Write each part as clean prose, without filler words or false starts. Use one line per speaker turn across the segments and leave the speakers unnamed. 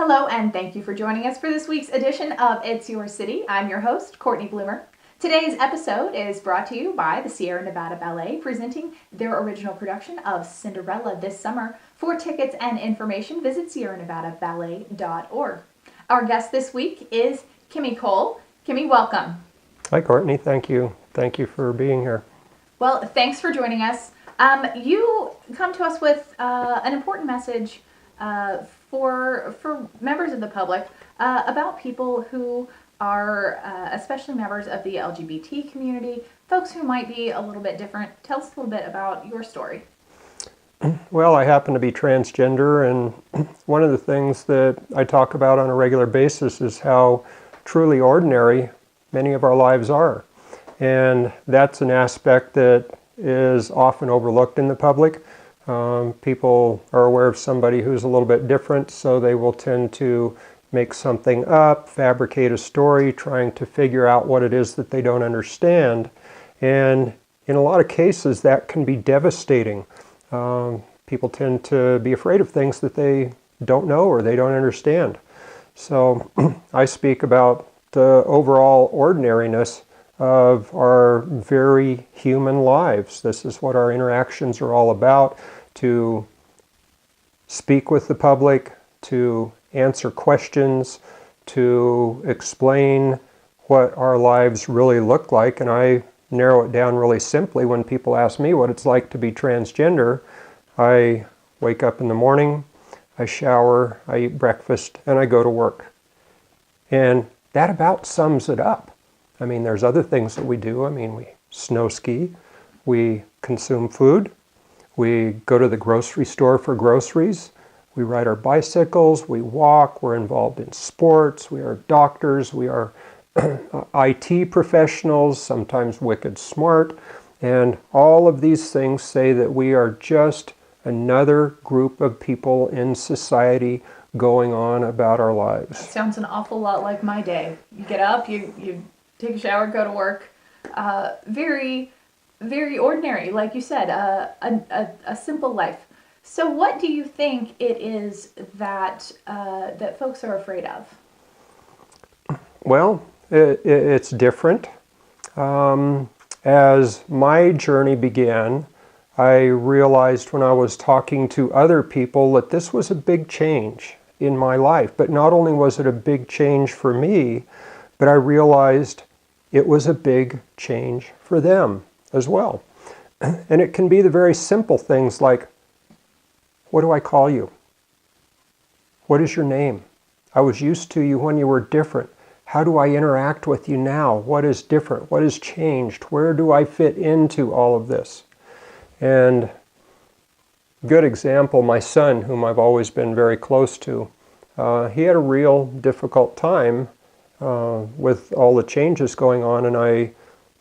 Hello, and thank you for joining us for this week's edition of It's Your City. I'm your host, Cortney Bloomer. Today's episode is brought to you by the Sierra Nevada Ballet, presenting their original production of Cinderella this summer. For tickets and information, visit sierranevadaballet.org. Our guest this week is Kimi Cole. Kimi, welcome.
Hi, Courtney. Thank you. Thank you for being here.
Well, thanks for joining us. You come to us with an important message for members of the public about people who are especially members of the LGBT community, folks who might be a little bit different. Tell us a little bit about your story.
Well, I happen to be transgender, and one of the things that I talk about on a regular basis is how truly ordinary many of our lives are. And that's an aspect that is often overlooked in the public. People are aware of somebody who's a little bit different, so they will tend to make something up, fabricate a story, trying to figure out what it is that they don't understand. And in a lot of cases, that can be devastating. People tend to be afraid of things that they don't know or they don't understand. So I speak about the overall ordinariness of our very human lives. This is what our interactions are all about, to speak with the public, to answer questions, to explain what our lives really look like. And I narrow it down really simply. When people ask me what it's like to be transgender, I wake up in the morning, I shower, I eat breakfast, and I go to work. And that about sums it up. I mean, there's other things that we do. I mean, we snow ski, we consume food, we go to the grocery store for groceries, we ride our bicycles, we walk, we're involved in sports, we are doctors, we are IT professionals, sometimes wicked smart, and all of these things say that we are just another group of people in society going on about our lives.
That sounds an awful lot like my day. You get up, you take a shower, go to work. Very, very ordinary, like you said, a simple life. So what do you think it is that that folks are afraid of?
Well, it's different. As my journey began, I realized when I was talking to other people that this was a big change in my life. But not only was it a big change for me, but I realized it was a big change for them as well. And it can be the very simple things like, what do I call you? What is your name? I was used to you when you were different. How do I interact with you now? What is different? What has changed? Where do I fit into all of this? And good example, my son, whom I've always been very close to, he had a real difficult time with all the changes going on, and I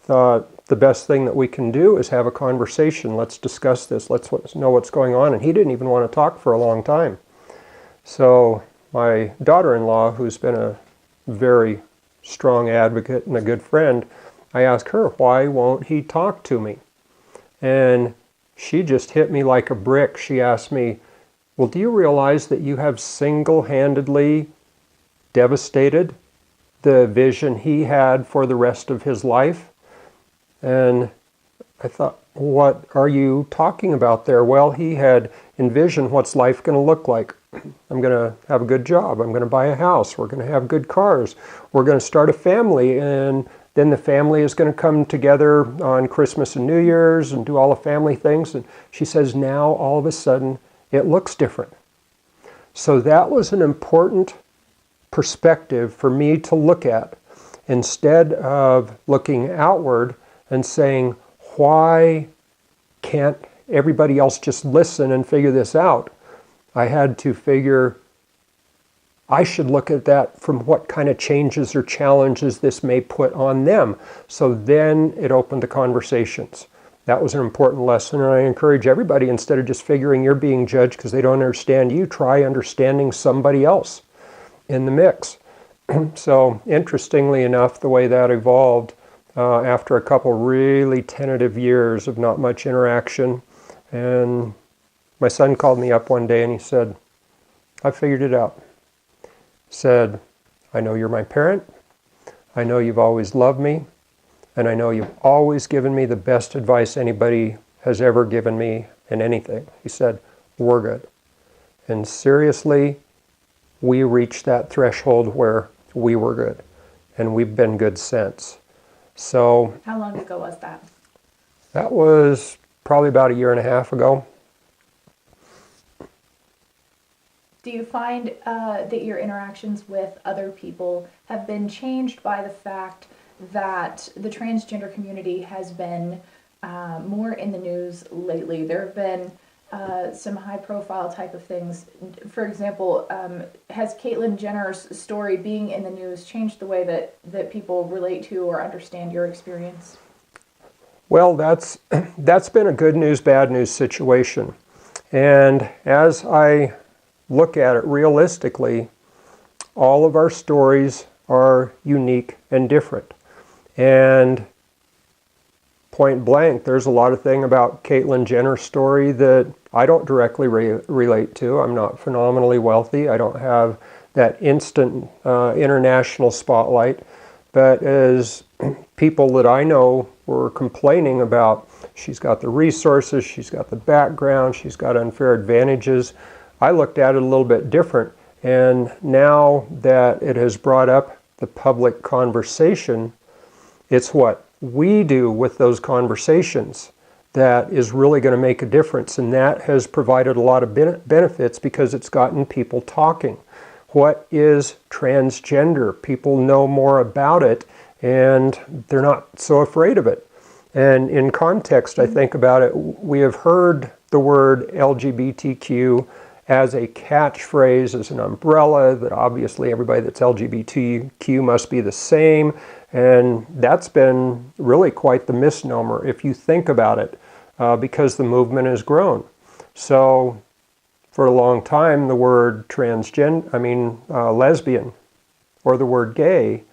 thought the best thing that we can do is have a conversation. Let's discuss this. Let's know what's going on. And he didn't even want to talk for a long time. So my daughter-in-law, who's been a very strong advocate and a good friend, I asked her, why won't he talk to me? And she just hit me like a brick. She asked me, well, do you realize that you have single-handedly devastated the vision he had for the rest of his life? And I thought, what are you talking about there? Well, he had envisioned what's life going to look like. I'm going to have a good job. I'm going to buy a house. We're going to have good cars. We're going to start a family, and then the family is going to come together on Christmas and New Year's and do all the family things. And she says, now all of a sudden it looks different. So that was an important perspective for me to look at, instead of looking outward and saying, why can't everybody else just listen and figure this out? I had to figure, I should look at that from what kind of changes or challenges this may put on them. So then it opened the conversations. That was an important lesson, and I encourage everybody, instead of just figuring you're being judged because they don't understand you, try understanding somebody else in the mix. So interestingly enough, the way that evolved, after a couple really tentative years of not much interaction, and my son called me up one day and he said, I figured it out. said, I know you're my parent, I know you've always loved me, and I know you've always given me the best advice anybody has ever given me in anything. He said, we're good. And seriously, we reached that threshold where we were good. And we've been good since. So
How long ago was that?
that was probably about a year and a half ago.
Do you find that your interactions with other people have been changed by the fact that the transgender community has been more in the news lately? There have been some high-profile type of things. For example, has Caitlyn Jenner's story being in the news changed the way that people relate to or understand your experience?
Well, that's been a good news, bad news situation. And as I look at it realistically, all of our stories are unique and different. And point blank, there's a lot of thing about Caitlyn Jenner's story that I don't directly relate to. I'm not phenomenally wealthy. I don't have that instant international spotlight. But as people that I know were complaining about, she's got the resources, she's got the background, she's got unfair advantages, I looked at it a little bit different. And now that it has brought up the public conversation, it's what we do with those conversations that is really going to make a difference. And that has provided a lot of benefits because it's gotten people talking. What is transgender? People know more about it and they're not so afraid of it. And in context, I think about it, we have heard the word LGBTQ as a catchphrase, as an umbrella, that obviously everybody that's LGBTQ must be the same. And that's been really quite the misnomer if you think about it, because the movement has grown. So for a long time, the word lesbian or the word gay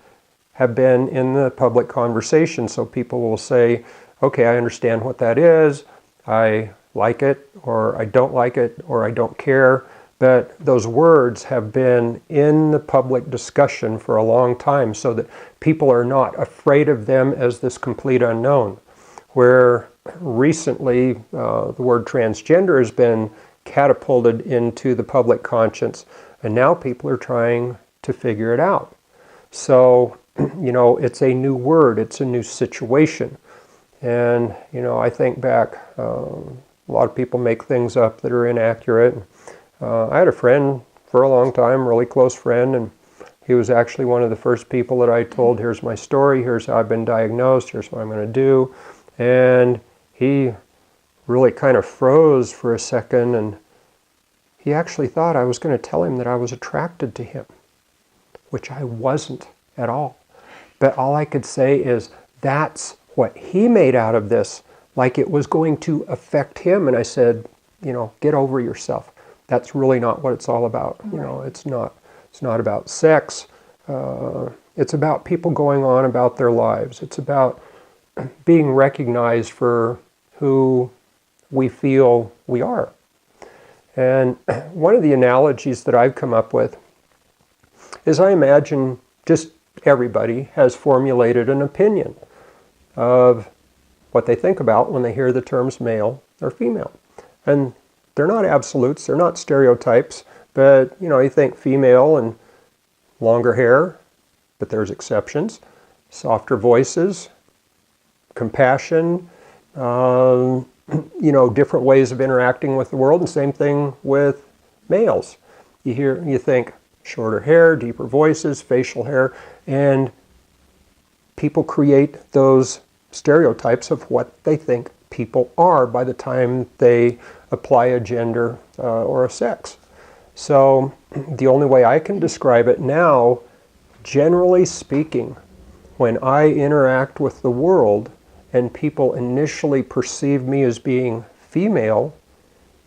have been in the public conversation. So people will say, okay, I understand what that is. I like it, or I don't like it, or I don't care. But those words have been in the public discussion for a long time so that people are not afraid of them as this complete unknown. Where recently the word transgender has been catapulted into the public conscience, and now people are trying to figure it out. So, it's a new word, it's a new situation. And, I think back, a lot of people make things up that are inaccurate. I had a friend for a long time, really close friend, and he was actually one of the first people that I told, here's my story, here's how I've been diagnosed, here's what I'm going to do. And he really kind of froze for a second, and he actually thought I was going to tell him that I was attracted to him, which I wasn't at all. But all I could say is, that's what he made out of this, like it was going to affect him. And I said, get over yourself. That's really not what it's all about. It's not about sex. It's about people going on about their lives. It's about being recognized for who we feel we are. And one of the analogies that I've come up with is, I imagine just everybody has formulated an opinion of what they think about when they hear the terms male or female. And they're not absolutes, they're not stereotypes, but you think female and longer hair, but there's exceptions, softer voices, compassion, different ways of interacting with the world, and same thing with males. You think shorter hair, deeper voices, facial hair, and people create those stereotypes of what they think people are by the time they apply a gender or a sex. So the only way I can describe it now, generally speaking, when I interact with the world and people initially perceive me as being female,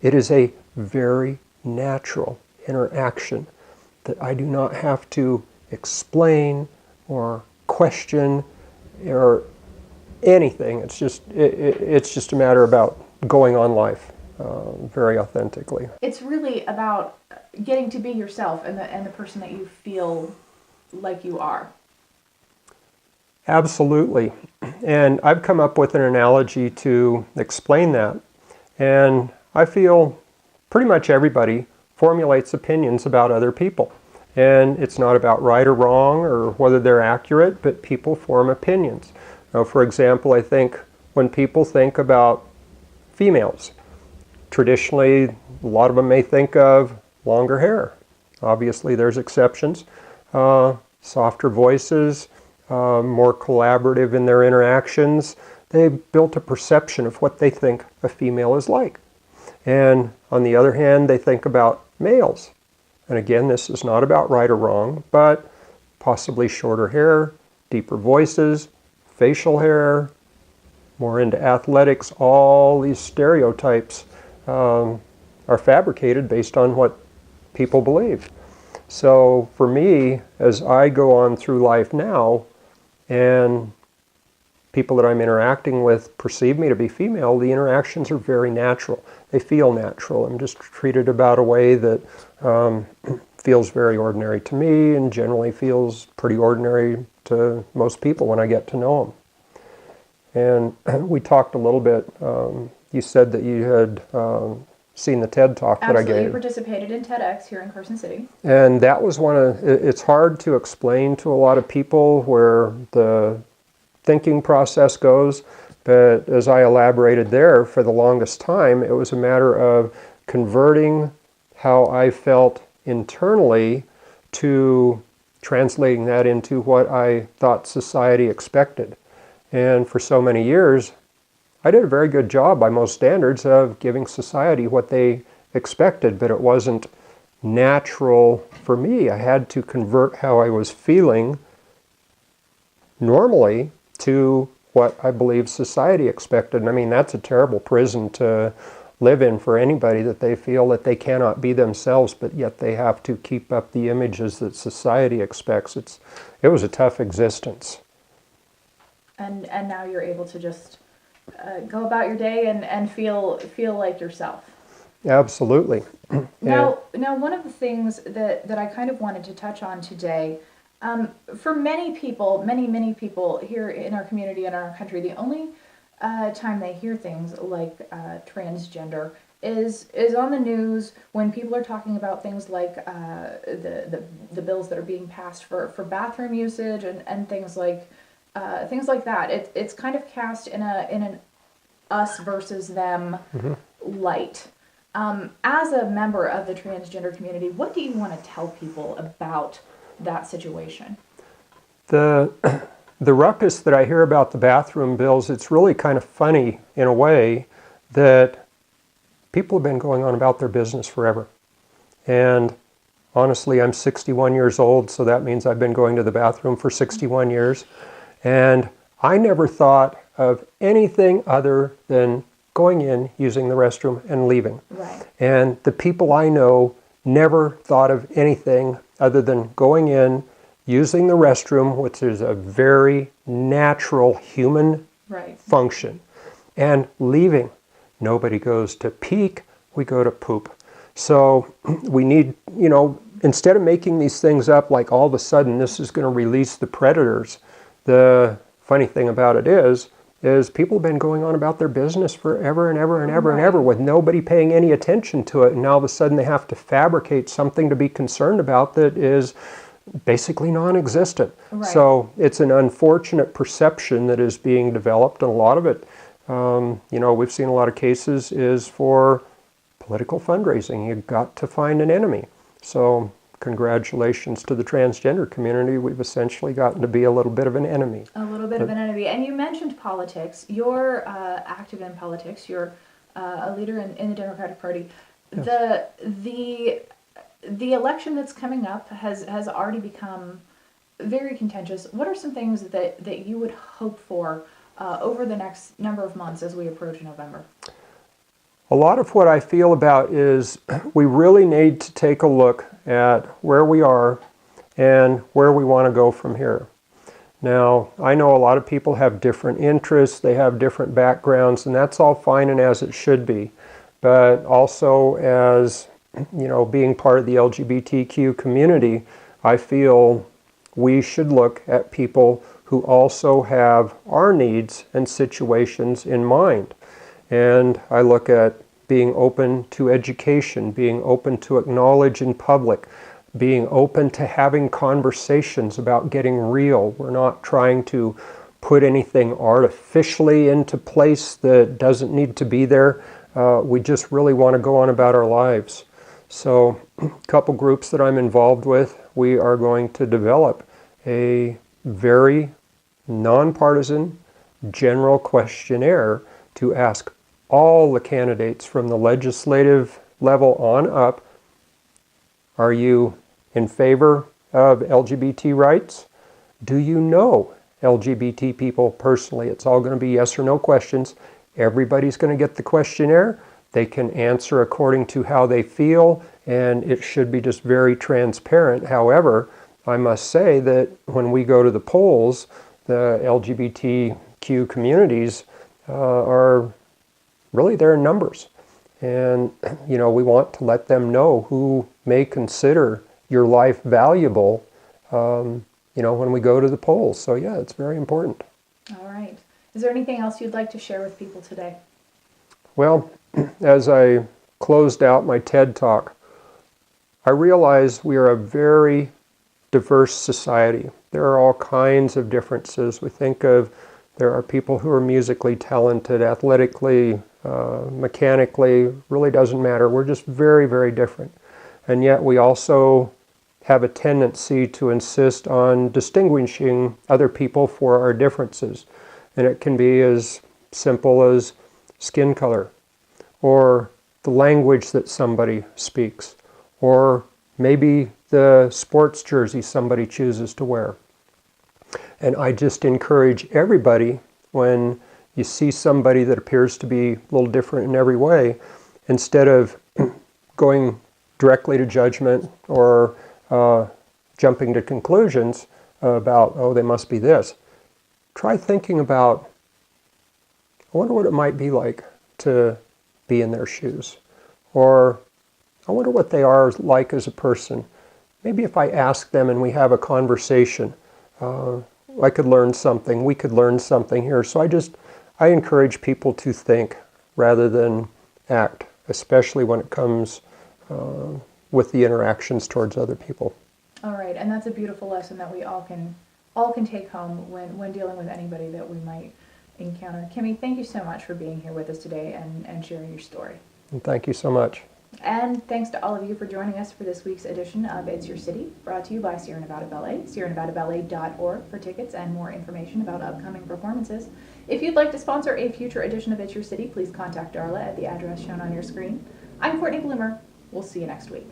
it is a very natural interaction that I do not have to explain or question or anything. It's just a matter about going on life. very authentically.
It's really about getting to be yourself and the person that you feel like you are.
Absolutely. And I've come up with an analogy to explain that. And I feel pretty much everybody formulates opinions about other people. And it's not about right or wrong or whether they're accurate, but people form opinions. Now, for example, I think when people think about females, traditionally, a lot of them may think of longer hair. Obviously, there's exceptions. Softer voices, more collaborative in their interactions. They've built a perception of what they think a female is like. And on the other hand, they think about males. And again, this is not about right or wrong, but possibly shorter hair, deeper voices, facial hair, more into athletics. All these stereotypes are fabricated based on what people believe. So for me, as I go on through life now, and people that I'm interacting with perceive me to be female, the interactions are very natural. They feel natural. I'm just treated about a way that feels very ordinary to me and generally feels pretty ordinary to most people when I get to know them. And we talked a little bit, you said that you had seen the TED Talk that I gave.
Absolutely, you participated in TEDx here in Carson City.
And that was it's hard to explain to a lot of people where the thinking process goes, but as I elaborated there, for the longest time, it was a matter of converting how I felt internally to translating that into what I thought society expected. And for so many years, I did a very good job by most standards of giving society what they expected, but it wasn't natural for me. I had to convert how I was feeling normally to what I believe society expected. And I mean, that's a terrible prison to live in for anybody, that they feel that they cannot be themselves, but yet they have to keep up the images that society expects. It was a tough existence.
And now you're able to just go about your day and feel like yourself.
Absolutely.
Now, one of the things that I kind of wanted to touch on today, for many people, many people here in our community and our country, the only time they hear things like transgender is on the news when people are talking about things like the bills that are being passed for bathroom usage and things like that. It's kind of cast in an us versus them light. As a member of the transgender community, what do you want to tell people about that situation?
The ruckus that I hear about the bathroom bills, it's really kind of funny in a way that people have been going on about their business forever. And honestly, I'm 61 years old, so that means I've been going to the bathroom for 61 years. And I never thought of anything other than going in, using the restroom, and leaving.
Right.
And the people I know never thought of anything other than going in, using the restroom, which is a very natural human function, and leaving. Nobody goes to peek, we go to poop. So we need, instead of making these things up like all of a sudden this is going to release the predators, the funny thing about it is people have been going on about their business forever and ever and ever and ever with nobody paying any attention to it. And now all of a sudden they have to fabricate something to be concerned about that is basically non-existent.
Right.
So it's an unfortunate perception that is being developed, and a lot of it, we've seen a lot of cases is for political fundraising. You've got to find an enemy. So congratulations to the transgender community. We've essentially gotten to be a little bit of an enemy.
A little bit of an enemy. And you mentioned politics. You're active in politics. You're a leader in the Democratic Party. Yes. The election that's coming up has already become very contentious. What are some things that you would hope for over the next number of months as we approach November?
A lot of what I feel about is we really need to take a look at where we are and where we want to go from here. Now, I know a lot of people have different interests, they have different backgrounds, and that's all fine and as it should be. but also as, being part of the LGBTQ community, I feel we should look at people who also have our needs and situations in mind. And I look at being open to education, being open to acknowledge in public, being open to having conversations about getting real. We're not trying to put anything artificially into place that doesn't need to be there. We just really want to go on about our lives. So a couple groups that I'm involved with, we are going to develop a very nonpartisan general questionnaire to ask all the candidates from the legislative level on up, are you in favor of LGBT rights? Do you know LGBT people personally? It's all going to be yes or no questions. Everybody's going to get the questionnaire. They can answer according to how they feel, and it should be just very transparent. However, I must say that when we go to the polls, the LGBTQ communities are really there in numbers. And, we want to let them know who may consider your life valuable, when we go to the polls. So, yeah, it's very important.
All right. Is there anything else you'd like to share with people today?
Well, as I closed out my TED Talk, I realized we are a very diverse society. There are all kinds of differences. We think of there are people who are musically talented, athletically, mechanically, really doesn't matter. We're just very, very different. And yet we also have a tendency to insist on distinguishing other people for our differences. And it can be as simple as skin color, or the language that somebody speaks, or maybe the sports jersey somebody chooses to wear. And I just encourage everybody, when you see somebody that appears to be a little different in every way, instead of going directly to judgment or jumping to conclusions about, oh, they must be this, try thinking about, I wonder what it might be like to be in their shoes. Or I wonder what they are like as a person. Maybe if I ask them and we have a conversation, I could learn something, we could learn something here. So I encourage people to think rather than act, especially when it comes with the interactions towards other people.
All right, and that's a beautiful lesson that we all can take home when dealing with anybody that we might encounter. Kimi, thank you so much for being here with us today and sharing your story.
And thank you so much.
And thanks to all of you for joining us for this week's edition of It's Your City, brought to you by Sierra Nevada Ballet, sierranevadaballet.org for tickets and more information about upcoming performances. If you'd like to sponsor a future edition of It's Your City, please contact Darla at the address shown on your screen. I'm Courtney Bloomer. We'll see you next week.